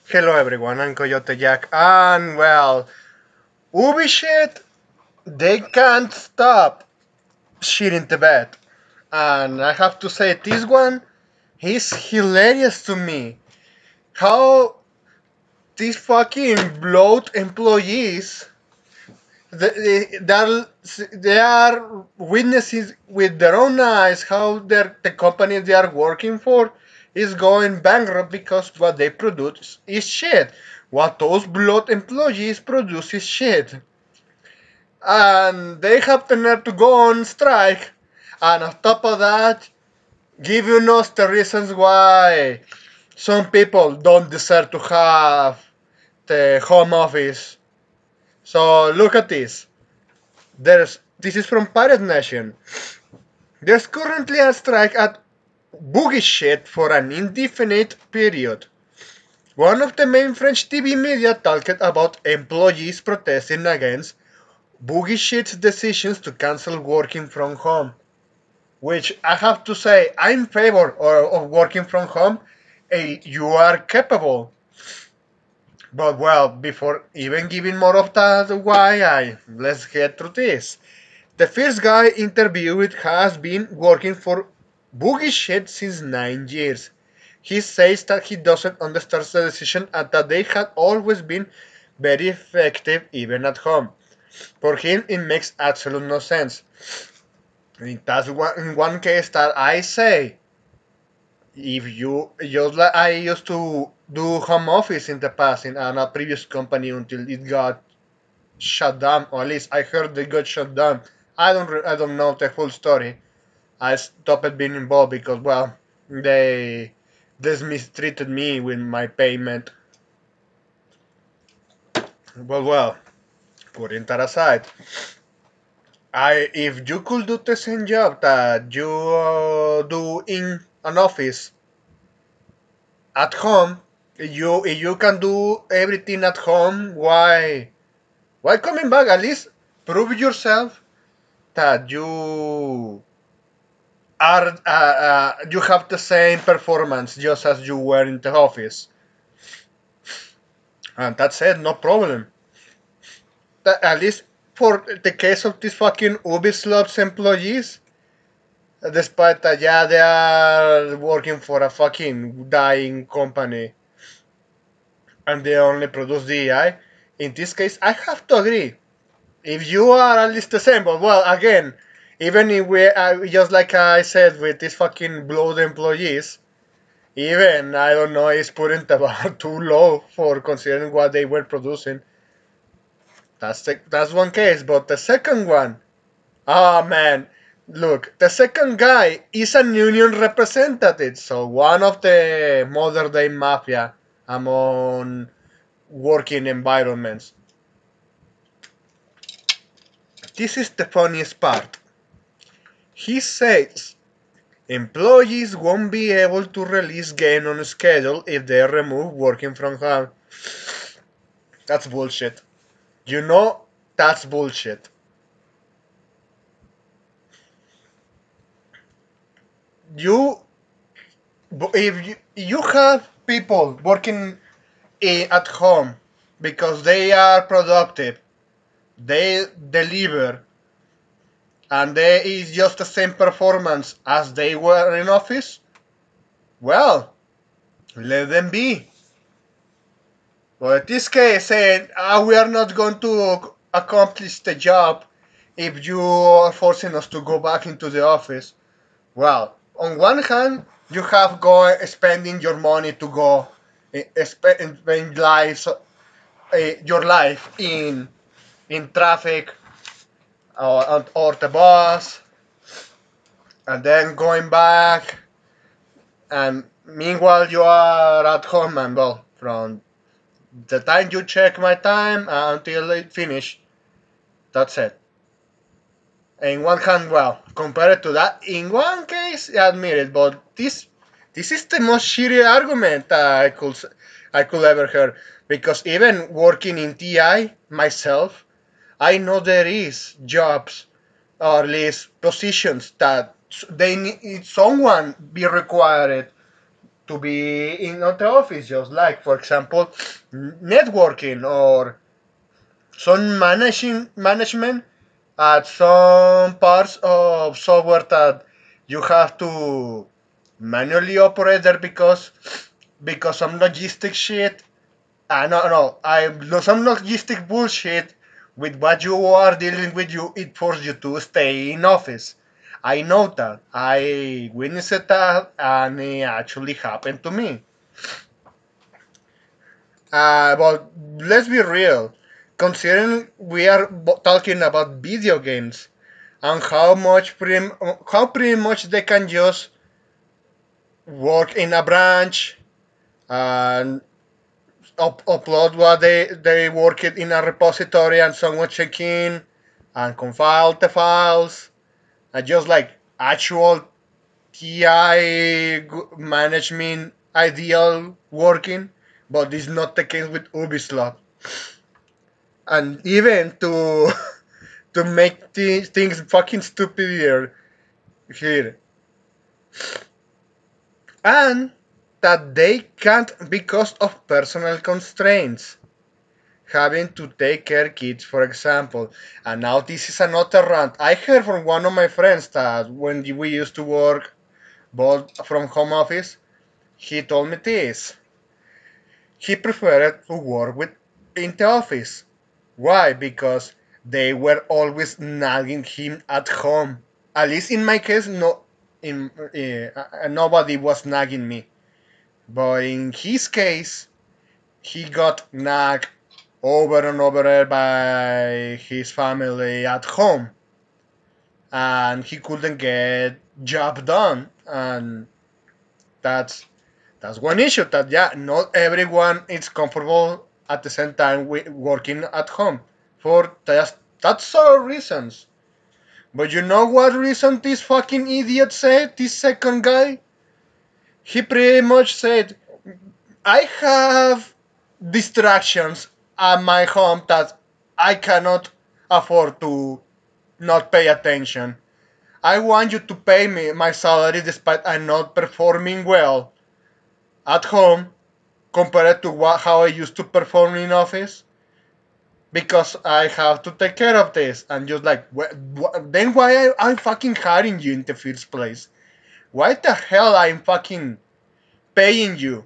Hello everyone, I'm Coyote Jack, and well, Ubi shit, they can't stop shitting the bed. And I have to say, this one, he's hilarious to me. How these fucking bloat employees, they are witnessing with their own eyes how the company they are working for is going bankrupt because what they produce is shit. What those bloat employees produce is shit. And they have the nerve to go on strike. And on top of that, giving us the reasons why some people don't deserve to have the home office. So look at this. This is from Pirate Nation. There's currently a strike at Boogie Shit for an indefinite period. One of the main French TV media talked about employees protesting against Boogie Shit's decisions to cancel working from home. Which I have to say, I'm in favor of working from home. You are capable. But well, before even giving more of that let's get through this. The first guy interviewed has been working for Boogie Shit since 9 years. He says that he doesn't understand the decision and that they had always been very effective even at home. For him, it makes absolute no sense. That's one case that I say, if you just like I used to do home office in the past in a previous company until it got shut down, or at least I heard they got shut down. I don't know the full story. I stopped being involved because well they mistreated me with my payment. Well, putting that aside, I if you could do the same job that you do in an office at home, if you can do everything at home, why coming back? At least prove yourself that you have the same performance just as you were in the office, and that's it, no problem. At least for the case of these fucking Ubislop's employees, despite that, yeah, they are working for a fucking dying company and they only produce DEI. In this case, I have to agree. If you are at least the same, but well, again, even if we, just like I said with these fucking blood employees, even I don't know, it's putting the bar too low for considering what they were producing. That's one case, but the second one, oh man, look, the second guy is a union representative, so one of the modern day mafia among working environments. This is the funniest part. He says employees won't be able to release gain on schedule if they remove working from home. That's bullshit. You know, that's bullshit. You, if you have people working at home because they are productive, they deliver, and there is just the same performance as they were in office, well, let them be. But in this case, saying we are not going to accomplish the job if you are forcing us to go back into the office. Well, on one hand, you have spending your money to go spend your life in traffic or the bus, and then going back, and meanwhile you are at home and well, from the time you check my time until it finish, that's it. In one hand, well, compared to that, in one case, I admit it, but this is the most shitty argument I could ever hear. Because even working in TI myself, I know there is jobs or at least positions that they need someone be required to be in the office, just like, for example, networking or some management at some parts of software that you have to manually operate there because some logistic shit. No, some logistic bullshit with what you are dealing with. It forces you to stay in office. I know that. I witnessed that, and it actually happened to me. But let's be real. Considering we are talking about video games and how pretty much they can just work in a branch and upload what they work it in a repository and someone check in and compile the files and just like actual TI management ideal working, but it's not the case with Ubislop. And even to to make things fucking stupider here, and that they can't because of personal constraints, having to take care kids, for example. And now this is another rant. I heard from one of my friends that when we used to work both from home office, he told me this. He preferred to work with in the office. Why? Because they were always nagging him at home. At least in my case, nobody was nagging me. But in his case, he got nagged over and over by his family at home, and he couldn't get job done. And that's that's one issue. That yeah, not everyone is comfortable at the same time with working at home for just that's sort of reasons. But you know what reason this fucking idiot said? This second guy, he pretty much said, "I have distractions at my home that I cannot afford to not pay attention. I want you to pay me my salary despite I'm not performing well at home compared to how I used to perform in office because I have to take care of this." And just like, then why I'm fucking hiring you in the first place? Why the hell I'm fucking paying you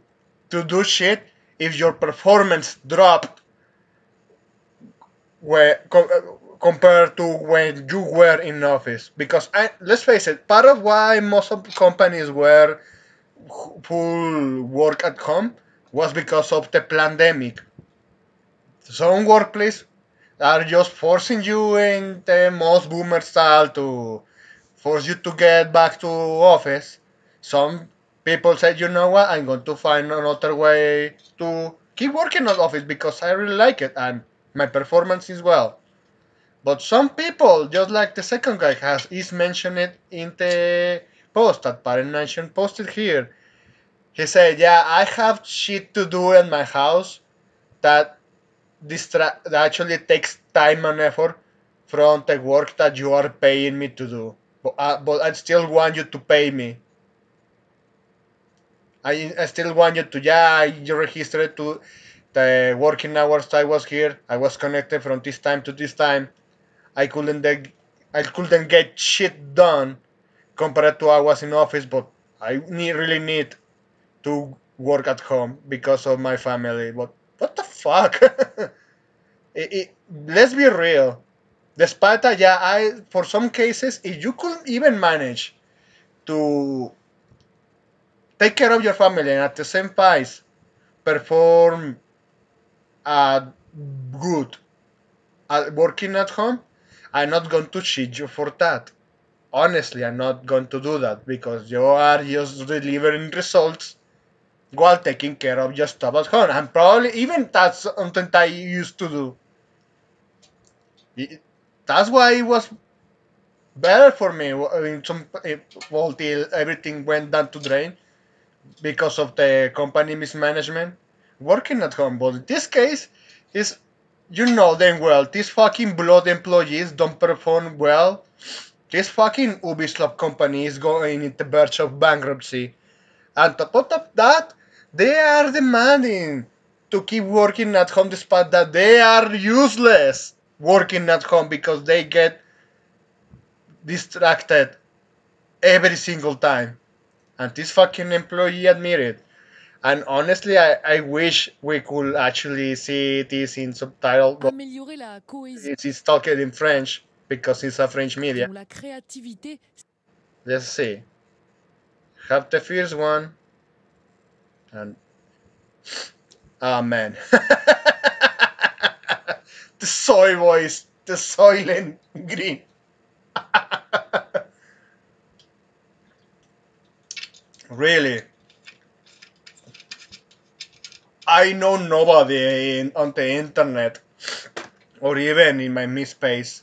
to do shit if your performance dropped compared to when you were in office? Because let's face it, part of why most of the companies were full work at home was because of the pandemic. Some workplace are just forcing you in the most boomer style to force you to get back to office. Some people said, you know what, I'm going to find another way to keep working on office because I really like it and my performance is well. But some people, just like the second guy has is mentioned it in the post that Parent Nation posted here. He said, yeah, I have shit to do in my house that that actually takes time and effort from the work that you are paying me to do. But I still want you to pay me. I still want you to, yeah, you registered to the working hours I was here. I was connected from this time to this time. I couldn't, I couldn't get shit done compared to I was in office, but really need to work at home because of my family. But what the fuck? Let's be real. Despite that, yeah, for some cases, if you couldn't even manage to take care of your family and at the same pace perform good at working at home, I'm not going to cheat you for that. Honestly, I'm not going to do that because you are just delivering results while taking care of your stuff at home. And probably even that's something I used to do. That's why it was better for me in some well till everything went down to drain because of the company mismanagement working at home. But in this case, is you know damn well these fucking blood employees don't perform well. This fucking Ubislop company is going into the verge of bankruptcy, On top of that, they are demanding to keep working at home despite that they are useless working at home because they get distracted every single time. And this fucking employee admitted. And honestly, I wish we could actually see this in subtitle, but Améliorer la cohésion, it's talked in French because it's a French media. la créativité. Let's see. Have the first one. And oh man. The soy voice. The soylent green. Really. I know nobody on the internet or even in my MySpace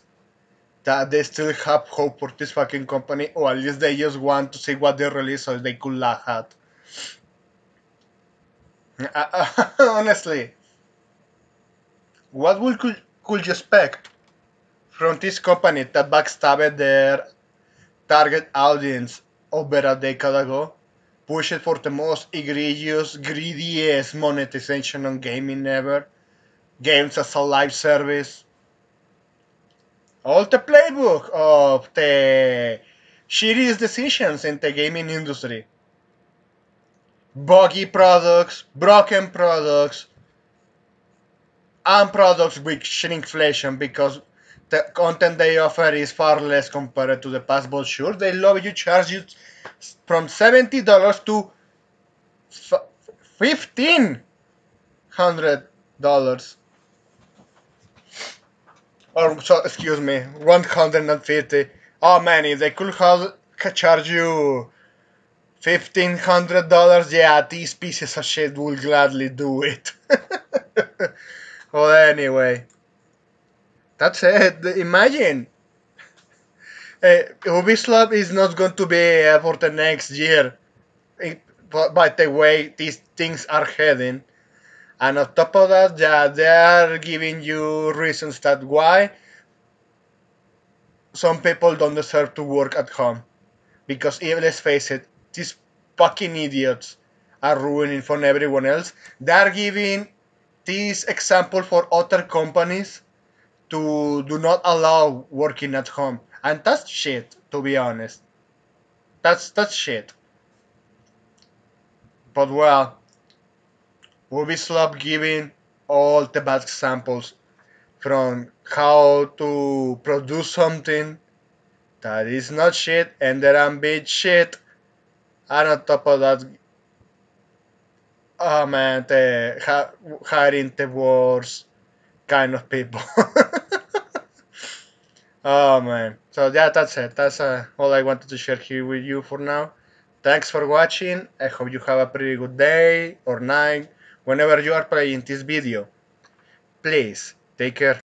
that they still have hope for this fucking company, or at least they just want to see what they release so they could laugh at. Honestly, what could you expect from this company that backstabbed their target audience over a decade ago? Pushed for the most egregious, greediest monetization on gaming ever. Games as a live service. All the playbook of the shittiest decisions in the gaming industry. Buggy products, broken products, and products with shrinkflation because the content they offer is far less compared to the past. But sure, they love you, charge you from $70 to $1,500. Or so, excuse me, 150. Oh man, if they could charge you $1,500, yeah, these pieces of shit will gladly do it. Well, anyway, that's it. Imagine, Ubislop is not going to be for the next year. By the way, these things are heading. And on top of that, yeah, they are giving you reasons that why some people don't deserve to work at home. Because let's face it, these fucking idiots are ruining for everyone else. They are giving this example for other companies to do not allow working at home. And that's shit, to be honest. That's shit. But well, Ubisoft giving all the bad examples from how to produce something that is not shit and then ambit shit. And on top of that, oh man, hiring the worst kind of people. Oh man. So yeah, that's it. That's all I wanted to share here with you for now. Thanks for watching. I hope you have a pretty good day or night whenever you are playing this video. Please take care.